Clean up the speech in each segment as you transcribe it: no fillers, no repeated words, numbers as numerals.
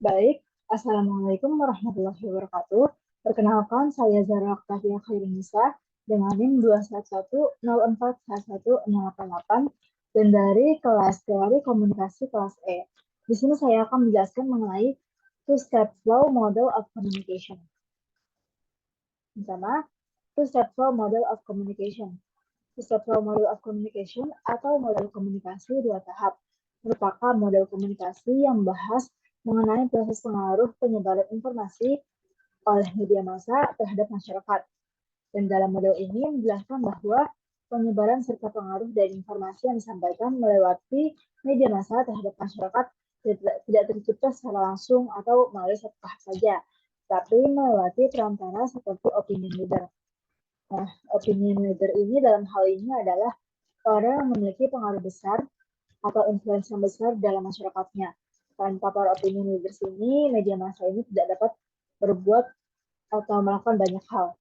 Baik, Assalamualaikum warahmatullahi wabarakatuh. Perkenalkan, saya Zara Oktavia Khairunnisa dengan NIM 211041188 dan dari kelas Teori Komunikasi kelas E. Di sini saya akan menjelaskan mengenai two-step flow model of communication. Pertama, two-step flow model of communication. Two-step flow model of communication atau model komunikasi dua tahap merupakan model komunikasi yang membahas mengenai proses pengaruh penyebaran informasi oleh media massa terhadap masyarakat. Dan dalam model ini menjelaskan bahwa penyebaran serta pengaruh dari informasi yang disampaikan melewati media massa terhadap masyarakat tidak tercipta secara langsung atau melalui satu tahap saja, tapi melewati perantara seperti opinion leader. Nah, opinion leader ini dalam hal ini adalah orang yang memiliki pengaruh besar atau influence yang besar dalam masyarakatnya. Tanpa para opinion leaders ini, media massa ini tidak dapat berbuat atau melakukan banyak hal.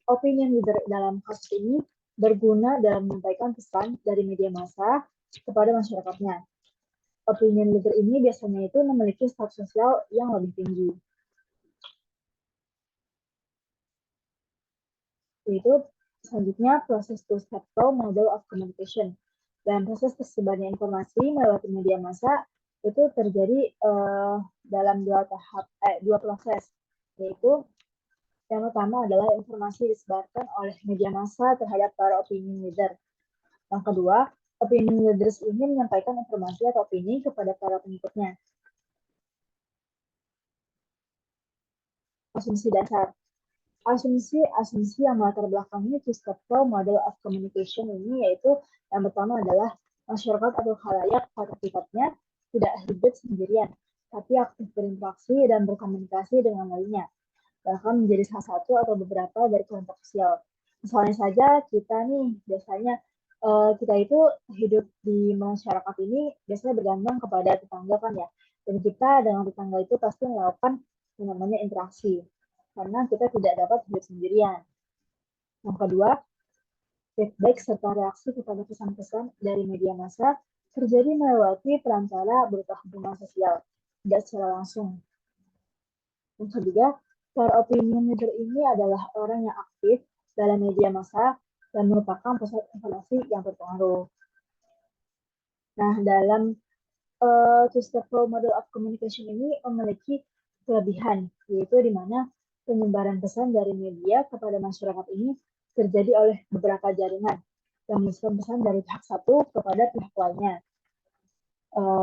Opinion leader dalam kasus ini berguna dalam menyampaikan pesan dari media massa kepada masyarakatnya. Opinion leader ini biasanya itu memiliki status sosial yang lebih tinggi. Yaitu selanjutnya proses two-step flow model of communication. Dalam proses tersebarnya informasi melewati media massa itu terjadi dalam dua proses, yaitu yang pertama adalah informasi disebarkan oleh media massa terhadap para opinion leader. Yang kedua, opinion leaders ini menyampaikan informasi atau opini kepada para pengikutnya. Asumsi dasar. Asumsi yang melatar belakangi two-step flow model of communication ini yaitu yang pertama adalah masyarakat atau khalayak pada hakikatnya tidak hidup sendirian, tapi aktif berinteraksi dan berkomunikasi dengan lainnya, bahkan menjadi salah satu atau beberapa dari kelompok sosial. Misalnya saja kita nih biasanya kita itu hidup di masyarakat ini biasanya bergantung kepada tetangga kan ya, dan kita dengan tetangga itu pasti melakukan yang namanya interaksi karena kita tidak dapat hidup sendirian. Yang kedua, feedback serta reaksi kepada pesan-pesan dari media massa terjadi melewati perantara berupa hubungan sosial, tidak secara langsung. Yang ketiga, para opinion leader ini adalah orang yang aktif dalam media massa dan merupakan pusat informasi yang berpengaruh. Nah, dalam two-step flow model of communication ini memiliki kelebihan, yaitu di mana penyebaran pesan dari media kepada masyarakat ini terjadi oleh beberapa jaringan yang menyebarkan pesan dari pihak satu kepada pihak lainnya.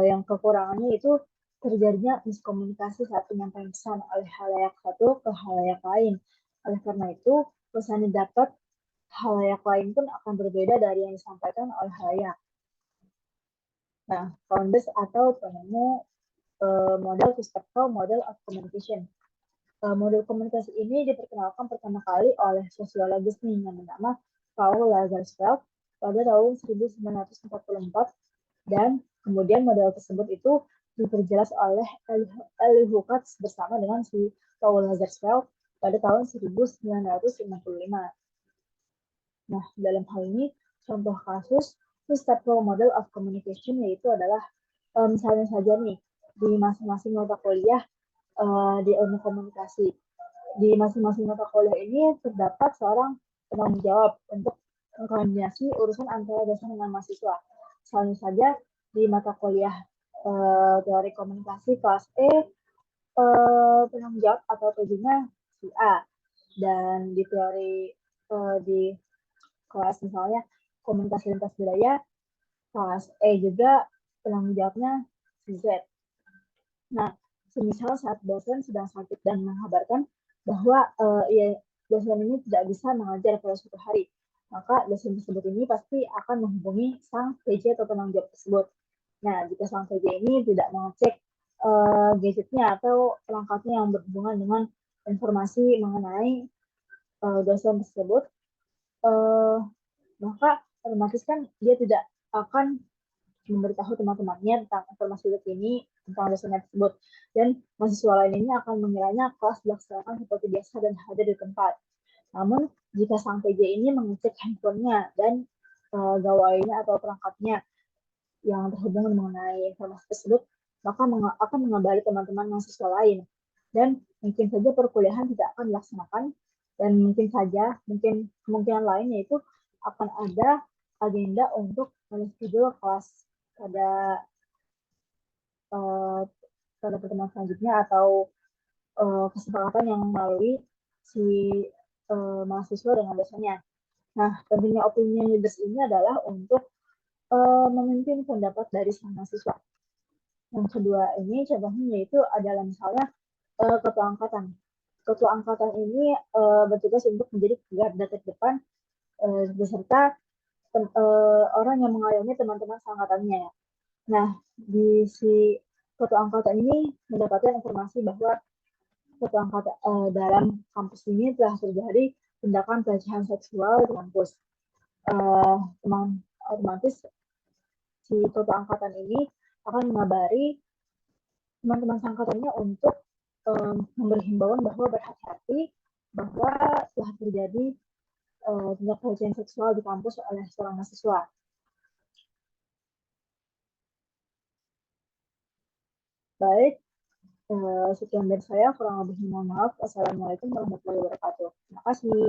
Yang kekurangannya itu terjadinya miskomunikasi saat penyampaian pesan oleh halayak satu ke halayak lain. Oleh karena itu, pesan yang dapat halayak lain pun akan berbeda dari yang disampaikan oleh halayak. Nah, founders atau penemu model two-step flow model of communication. Model komunikasi ini diperkenalkan pertama kali oleh sosiologis nih yang bernama Paul Lazarsfeld pada tahun 1944 dan kemudian model tersebut itu diperjelas oleh Eli Hukatz bersama dengan si Paul Lazarsfeld pada tahun 1955. Nah, dalam hal ini contoh kasus two-step flow model of communication yaitu adalah misalnya saja nih di masing-masing mata kuliah di ilmu komunikasi. Di masing-masing mata kuliah ini terdapat seorang penanggung jawab untuk mengkoordinasi urusan antara dosen dengan mahasiswa. Misalnya saja di mata kuliah teori komunikasi kelas E, penanggung jawab atau PJ-nya si A. Dan di teori di kelas misalnya komunikasi lintas budaya, kelas E juga penanggung jawabnya si Z. Nah, semisal saat dosen sedang sakit dan mengabarkan bahwa dosen ini tidak bisa mengajar pada suatu hari, maka dosen tersebut ini pasti akan menghubungi sang PJ atau penanggung jawab tersebut. Nah, jika sang PJ ini tidak mengecek gadgetnya atau perangkatnya yang berhubungan dengan informasi mengenai dosen tersebut, maka otomatis kan dia tidak akan memberitahu teman-temannya tentang informasi terkini tentang dosennya tersebut, dan mahasiswa lain ini akan mengiranya kelas dilaksanakan seperti biasa dan hadir di tempat. Namun jika sang PJ ini mengecek handphonenya dan gawainya atau perangkatnya yang terhubung mengenai informasi tersebut, maka akan mengabari teman-teman mahasiswa lain. Dan mungkin saja perkuliahan tidak akan dilaksanakan, dan mungkin saja, mungkin kemungkinan lain yaitu akan ada agenda untuk reschedule kelas pada pada pertemuan selanjutnya, atau kesepakatan yang melalui si mahasiswa dengan dosennya. Nah, pentingnya opinion leaders ini adalah untuk memimpin pendapat dari sang mahasiswa. Yang kedua ini contohnya yaitu adalah misalnya ketua angkatan. Ketua angkatan ini bertugas untuk menjadi garda terdepan beserta orang yang mengayomi teman-teman seangkatannya. Nah, di si ketua angkatan ini mendapatkan informasi bahwa ketua angkatan dalam kampus ini telah terjadi tindakan pelecehan seksual di kampus. Teman otomatis si ketua angkatan ini akan mengabari teman-teman seangkatannya untuk memberi himbauan bahwa berhati-hati bahwa telah terjadi tindak pelecehan seksual di kampus oleh seorang mahasiswa. Baik, sekian dari saya, kurang lebih mohon maaf. Assalamualaikum warahmatullahi wabarakatuh. Terima kasih.